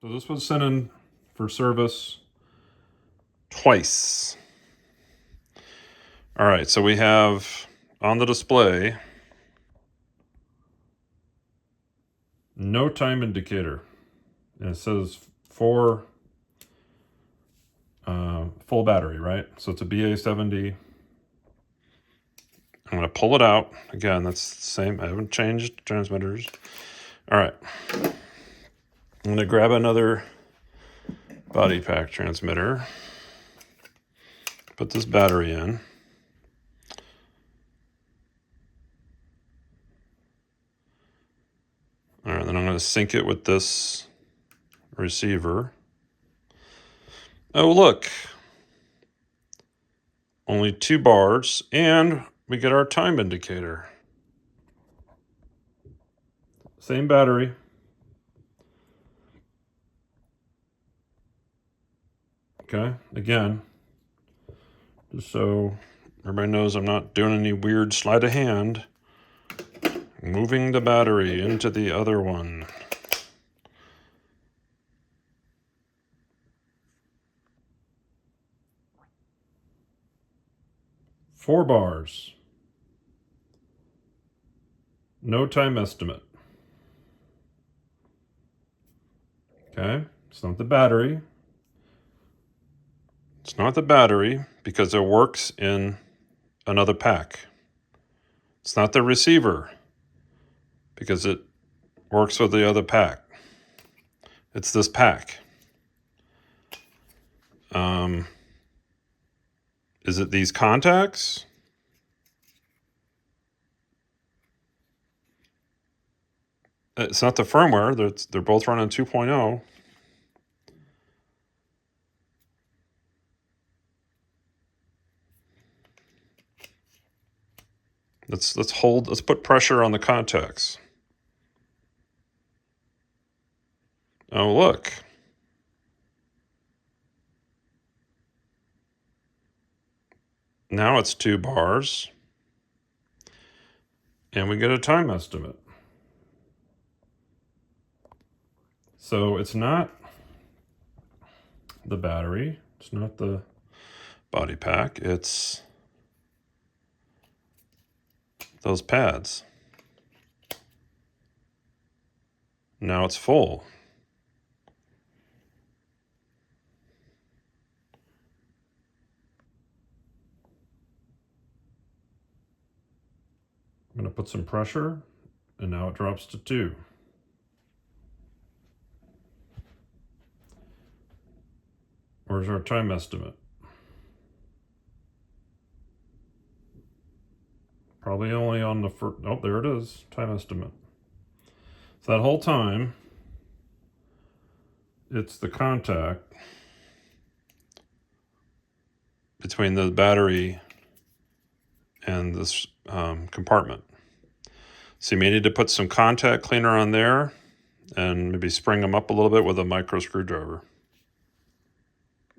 So this was sent in for service twice. All right, so we have on the display no time indicator. And it says full battery, right? So it's a BA70. I'm going to pull it out. Again, that's the same. I haven't changed transmitters. All right. I'm going to grab another body pack transmitter. Put this battery in. All right, then I'm going to sync it with this receiver. Oh, look. Only 2 bars, and we get our time indicator. Same battery. Okay, again, just so everybody knows I'm not doing any weird sleight of hand. Moving the battery into the other one. Four bars. No time estimate. Okay, it's not the battery. It's not the battery because it works in another pack. It's not the receiver because it works with the other pack. It's this pack. Is it these contacts? It's not the firmware. They're both running 2.0. Let's put pressure on the contacts. Oh, look. Now it's 2 bars. And we get a time estimate. So it's not the battery. It's not the body pack. It's those pads. Now it's full. I'm going to put some pressure, and now it drops to 2. Where's our time estimate? Probably only on the first. Oh, there it is. Time estimate. So that whole time, it's the contact between the battery and this compartment. So you may need to put some contact cleaner on there and maybe spring them up a little bit with a micro screwdriver.